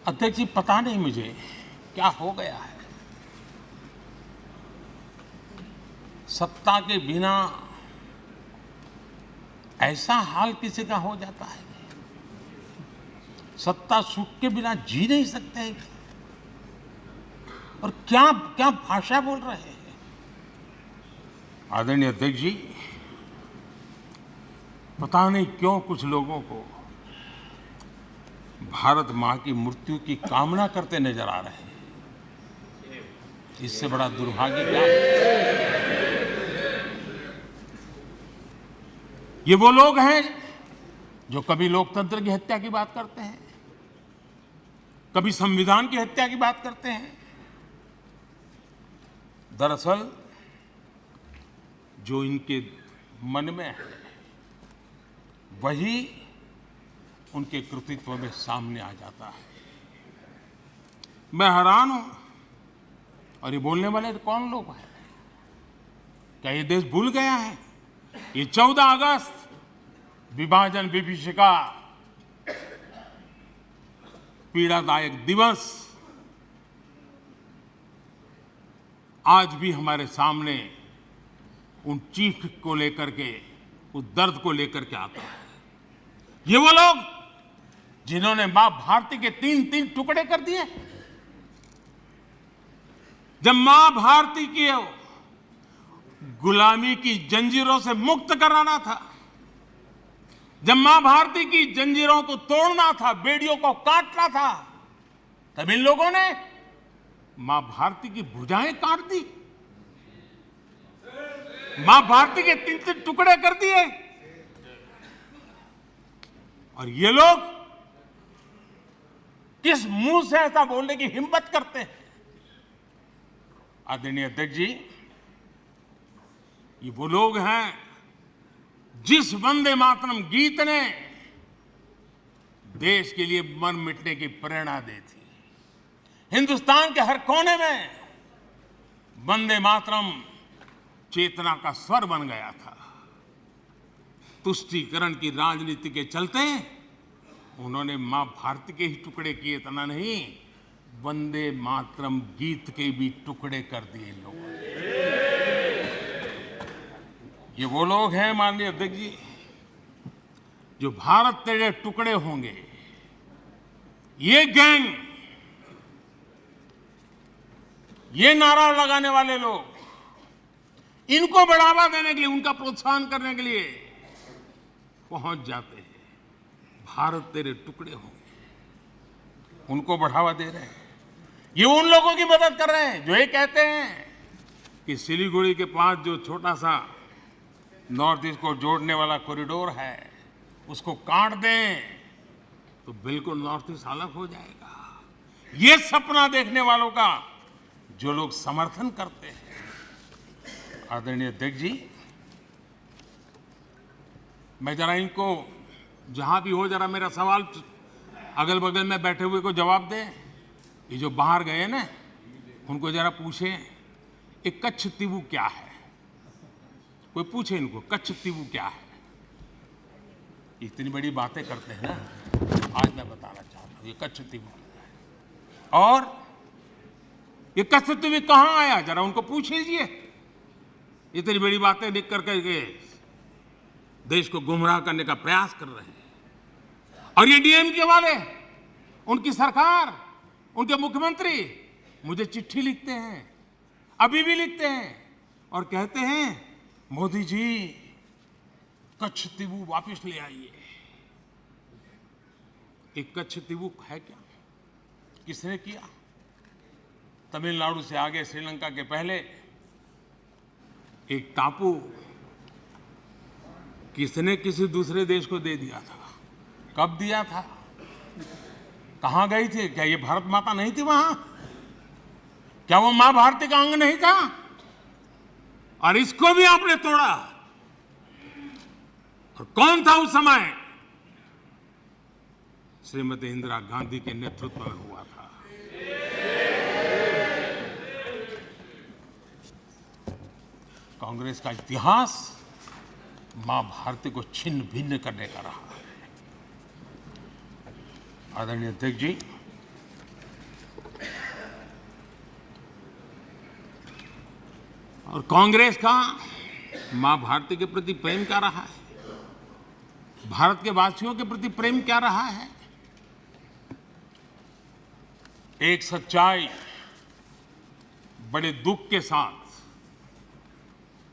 अध्यक्ष जी, पता नहीं मुझे क्या हो गया है। सत्ता के बिना ऐसा हाल किसी का हो जाता है। सत्ता सुख के बिना जी नहीं सकते हैं। और क्या क्या भाषा बोल रहे हैं। आदरणीय अध्यक्ष जी, पता नहीं क्यों कुछ लोगों को भारत मां की मृत्यु की कामना करते नजर आ रहे हैं। इससे बड़ा दुर्भाग्य क्या है। ये वो लोग हैं जो कभी लोकतंत्र की हत्या की बात करते हैं, कभी संविधान की हत्या की बात करते हैं। दरअसल जो इनके मन में है वही उनके कृतित्व में सामने आ जाता है। मैं हैरान हूं। और ये बोलने वाले कौन लोग हैं? क्या ये देश भूल गया है? ये 14 अगस्त विभाजन विभीषिका पीड़ादायक दिवस आज भी हमारे सामने उन चीख को लेकर के, उस दर्द को लेकर के आता है। ये वो लोग जिन्होंने मां भारती के 3-3 टुकड़े कर दिए। जब मां भारती की गुलामी की जंजीरों से मुक्त कराना था, जब मां भारती की जंजीरों को तोड़ना था, बेड़ियों को काटना था, तब इन लोगों ने मां भारती की भुजाएं काट दी, मां भारती के 3-3 टुकड़े कर दिए। और ये लोग किस मुंह से ऐसा बोलने की हिम्मत करते हैं? आदरणीय अध्यक्ष जी, ये वो लोग हैं जिस वंदे मातरम गीत ने देश के लिए मर मिटने की प्रेरणा दी थी। हिंदुस्तान के हर कोने में वंदे मातरम चेतना का स्वर बन गया था। तुष्टीकरण की राजनीति के चलते उन्होंने मां भारती के ही टुकड़े किए, इतना नहीं, वंदे मातरम गीत के भी टुकड़े कर दिए इन लोगों ने। ये वो लोग हैं माननीय अध्यक्ष जी, जो भारत तेरे टुकड़े होंगे, ये गैंग, ये नारा लगाने वाले लोग, इनको बढ़ावा देने के लिए, उनका प्रोत्साहन करने के लिए पहुंच जाते हैं। भारत तेरे टुकड़े होंगे, उनको बढ़ावा दे रहे हैं। ये उन लोगों की मदद कर रहे हैं जो ये कहते हैं कि सिलीगुड़ी के पास जो छोटा सा नॉर्थ ईस्ट को जोड़ने वाला कॉरिडोर है, उसको काट दें तो बिल्कुल नॉर्थ ईस्ट अलग हो जाएगा। ये सपना देखने वालों का जो लोग समर्थन करते हैं। आदरणीय अध्यक्ष जी, मैं जरा इनको, जहां भी हो, जरा मेरा सवाल अगल बगल में बैठे हुए को जवाब दें। ये जो बाहर गए ना, उनको जरा पूछें एक कच्छ तीवू क्या है। कोई पूछे इनको कच्छ तीवू क्या है। इतनी बड़ी बातें करते हैं ना, आज मैं बताना चाहता हूं ये कच्छ तीवू क्या है। और ये कच्छ तीवू कहां आया, जरा उनको पूछ लीजिए। इतनी बड़ी बातें लिख करके देश को गुमराह करने का प्रयास कर रहे हैं। और ये डीएमके वाले, उनकी सरकार, उनके मुख्यमंत्री मुझे चिट्ठी लिखते हैं, अभी भी लिखते हैं, और कहते हैं मोदी जी कच्छ तीवू वापस ले आइए। एक कच्छ तीवू है क्या? किसने किया? तमिलनाडु से आगे श्रीलंका के पहले एक टापू किसने किसी दूसरे देश को दे दिया था? कब दिया था? कहां गई थी? क्या ये भारत माता नहीं थी वहां? क्या वो मां भारती का अंग नहीं था? और इसको भी आपने तोड़ा। और कौन था उस समय? श्रीमती इंदिरा गांधी के नेतृत्व में हुआ था। कांग्रेस का इतिहास मां भारती को छिन्न भिन्न करने का रहा है। आदरणीय अध्यक्ष जी, और कांग्रेस का मां भारती के प्रति प्रेम क्या रहा है, भारत के वासियों के प्रति प्रेम क्या रहा है, एक सच्चाई बड़े दुख के साथ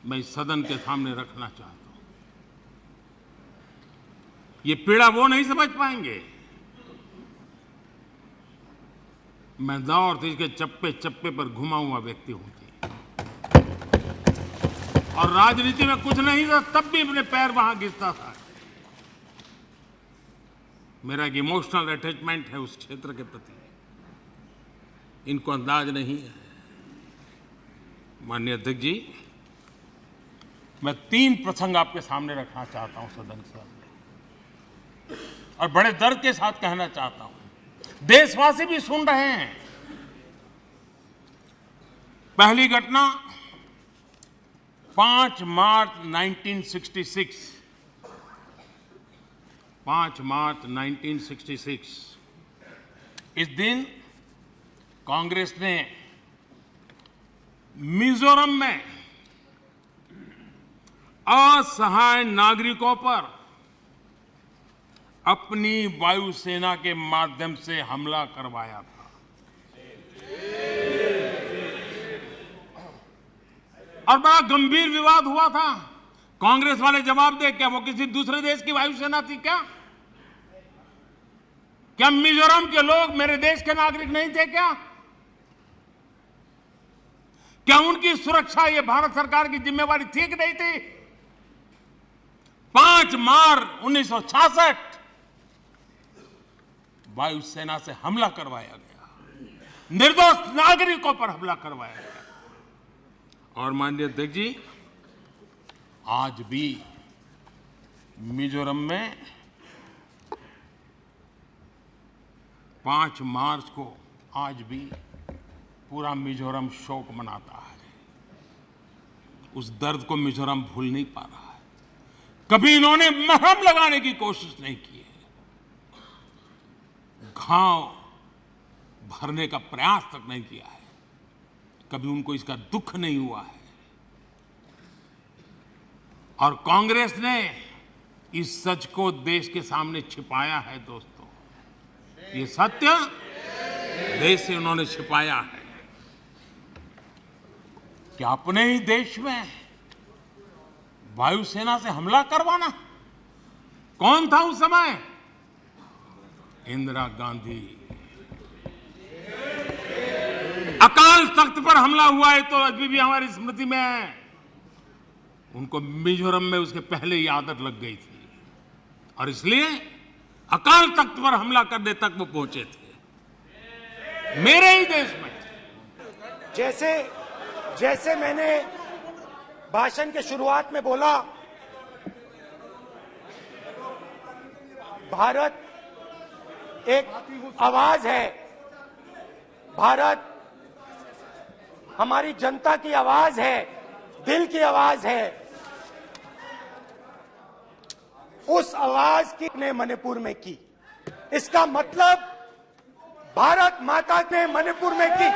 मैं इस सदन के सामने रखना चाहता हूं। ये पीड़ा वो नहीं समझ पाएंगे। मैं नॉर्थ ईस्ट के चप्पे चप्पे पर घुमा हुआ व्यक्ति हूं और राजनीति में कुछ नहीं था तब भी अपने पैर वहां घिसता था। मेरा एक इमोशनल अटैचमेंट है उस क्षेत्र के प्रति, इनको अंदाज नहीं है। माननीय अध्यक्ष जी, मैं 3 प्रसंग आपके सामने रखना चाहता हूं सदन के सामने और बड़े दर्द के साथ कहना चाहता हूं, देशवासी भी सुन रहे हैं। पहली घटना 5 मार्च 1966, 5 मार्च 1966। इस दिन कांग्रेस ने मिजोरम में असहाय नागरिकों पर अपनी वायुसेना के माध्यम से हमला करवाया था। और बड़ा गंभीर विवाद हुआ था। कांग्रेस वाले जवाब दे, क्या वो किसी दूसरे देश की वायुसेना थी क्या? क्या मिजोरम के लोग मेरे देश के नागरिक नहीं थे क्या? क्या उनकी सुरक्षा ये भारत सरकार की जिम्मेवारी थी कि नहीं थी? 5 मार्च 1966 वायुसेना से हमला करवाया गया, निर्दोष नागरिकों पर हमला करवाया गया। और माननीय अध्यक्ष जी, आज भी मिजोरम में 5 मार्च को आज भी पूरा मिजोरम शोक मनाता है। उस दर्द को मिजोरम भूल नहीं पा रहा है। कभी इन्होंने मरहम लगाने की कोशिश नहीं की है, घाव भरने का प्रयास तक नहीं किया है। कभी उनको इसका दुख नहीं हुआ है। और कांग्रेस ने इस सच को देश के सामने छिपाया है। दोस्तों, ये सत्य देश से उन्होंने छिपाया है कि अपने ही देश में वायुसेना से हमला करवाना। कौन था उस समय? इंदिरा गांधी। अकाल तख्त पर हमला हुआ है तो अभी भी हमारी स्मृति में है। उनको मिजोरम में उसके पहले ही आदत लग गई थी और इसलिए अकाल तख्त पर हमला करने तक वो पहुंचे थे, मेरे ही देश में। जैसे मैंने भाषण के शुरुआत में बोला, भारत एक आवाज है। भारत हमारी जनता की आवाज है, दिल की आवाज है। उस आवाज की ने मणिपुर में की। इसका मतलब भारत माता ने मणिपुर में की।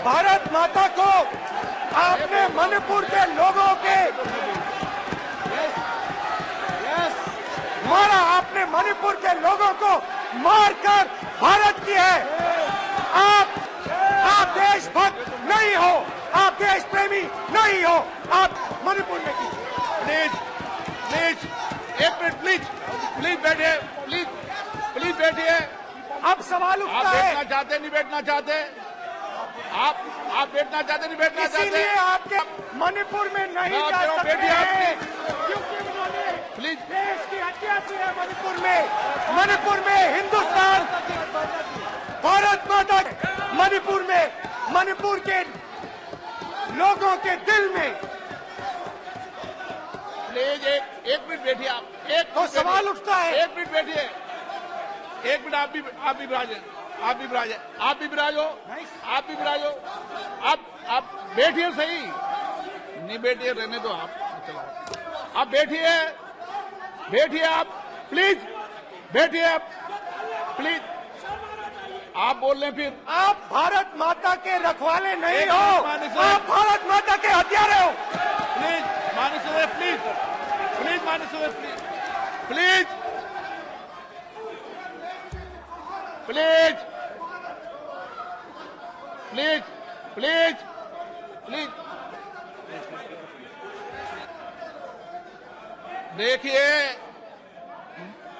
भारत माता को आपने मणिपुर के लोगों के मारा। आपने मणिपुर के लोगों को मारकर भारत की है। आप देशभक्त नहीं हो, आप देश प्रेमी नहीं हो, आप मणिपुर में की। प्लीज एक मिनट, प्लीज बैठिए, प्लीज बैठिए। अब सवाल उठता आप है, बैठना चाहते नहीं बैठना चाहते? आप बैठना चाहते नहीं बैठना चाहते? इसीलिए आपके मणिपुर में नहीं जा सकते हैं क्योंकि उन्होंने प्लीज देश की हत्या की है। मणिपुर में हिंदुस्तान, भारत माता, मणिपुर के लोगों के दिल में। प्लीज एक मिनट बैठिए। आप तो सवाल उठता है, 1 मिनट बैठिए। 1 मिनट आप भी विराजे। आप भी विराजो। आप बैठिए सही। नहीं बैठिए, रहने दो। आप बैठिए। बैठिए आप, प्लीज बैठिए आप, प्लीज। आप बोल रहे हैं फिर। आप भारत माता के रखवाले नहीं एक हो, मिनट माननीय सदस्य। आप भारत माता के हत्यारे हो। प्लीज माननीय सदस्य, प्लीज प्लीज माननीय सदस्य, please please please please please. देखिए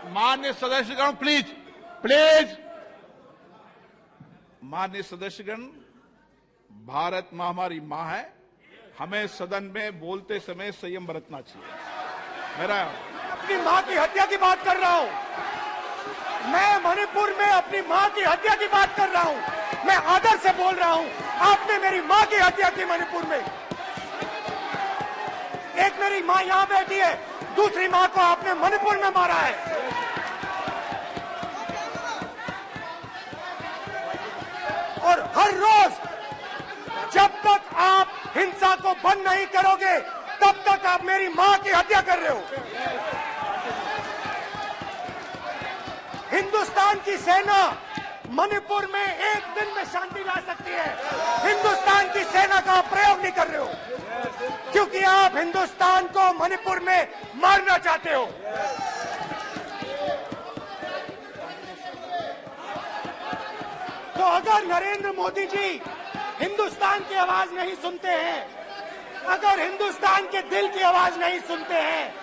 माननीय सदस्यगण, प्लीज प्लीज। माननीय सदस्यगण, भारत मां हमारी मां है, हमें सदन में बोलते समय संयम बरतना चाहिए। मेरा अपनी मां की हत्या की बात कर रहा हूं। मैं मणिपुर में अपनी मां की हत्या की बात कर रहा हूं। मैं आदर से बोल रहा हूं। आपने मेरी मां की हत्या की मणिपुर में। एक मेरी मां यहां बैठी है, दूसरी मां को आपने मणिपुर में मारा है। और हर रोज जब तक आप हिंसा को बंद नहीं करोगे तब तक आप मेरी मां की हत्या कर रहे हो। हिंदुस्तान की सेना मणिपुर में एक दिन में शांति ला सकती है। हिंदुस्तान की सेना का प्रयोग नहीं कर रहे हो क्योंकि आप हिंदुस्तान को मणिपुर में मारना चाहते हो। तो अगर नरेंद्र मोदी जी हिंदुस्तान की आवाज नहीं सुनते हैं, अगर हिंदुस्तान के दिल की आवाज नहीं सुनते हैं,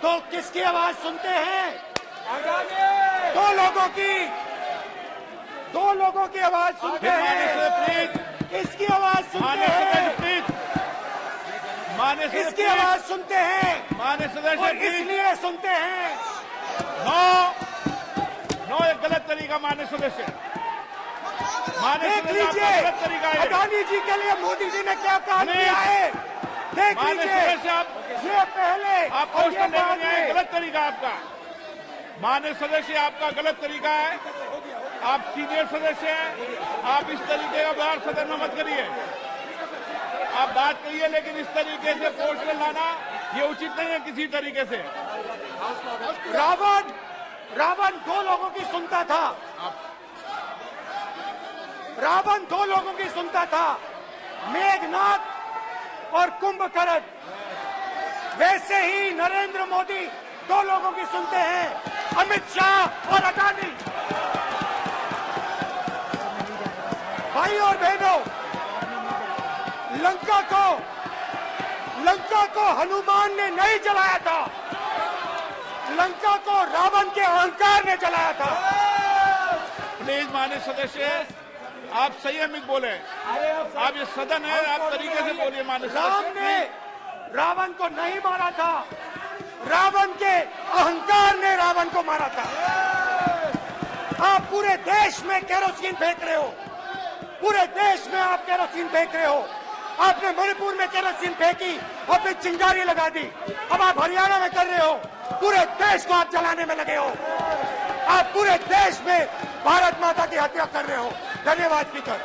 तो किसकी आवाज सुनते हैं? दो लोगों की आवाज सुनते हैं। इसकी आवाज सुनते हैं, इसकी आवाज सुनते हैं, माननीय सदस्य, और इसलिए सुनते हैं। नो, ये गलत तरीका माननीय सदस्य। देख लीजिए अडानी जी के लिए मोदी जी ने क्या काम किया है। देख लीजिए, ये पहले आप क्वेश्चन लेने में गलत तरीका आपका। माननीय सदस्य, आपका गलत तरीका है। आप सीनियर सदस्य हैं, आप इस तरीके का व्यवहार सदन में मत करिए। आप बात करिए, लेकिन इस तरीके से क्वेश्चन लाना ये उचित नहीं है किसी तरीके से। रावण दो लोगों की सुनता था। रावण दो लोगों की सुनता था, मेघनाथ और कुंभकर्ण। वैसे ही नरेंद्र मोदी दो लोगों की सुनते हैं, अमित शाह और अडानी। भाई और बहनों, लंका को हनुमान ने नहीं जलाया था, लंका को रावण के अहंकार ने जलाया था। प्लीज माननीय सदस्य, आप संयमित बोले। आप ये सदन है, आप तरीके से बोलिए। माननीय राम सदस्य, ने रावण को नहीं मारा था, रावण के अहंकार ने रावण को मारा था। आप पूरे देश में केरोसिन फेंक रहे हो, पूरे देश में आप केरोसिन फेंक रहे हो। आपने मणिपुर में केरोसिन फेंकी और फिर चिंगारी लगा दी। अब आप हरियाणा में कर रहे हो, पूरे देश को आप जलाने में लगे हो। आप पूरे देश में भारत माता की हत्या कर रहे हो। धन्यवाद स्पीकर।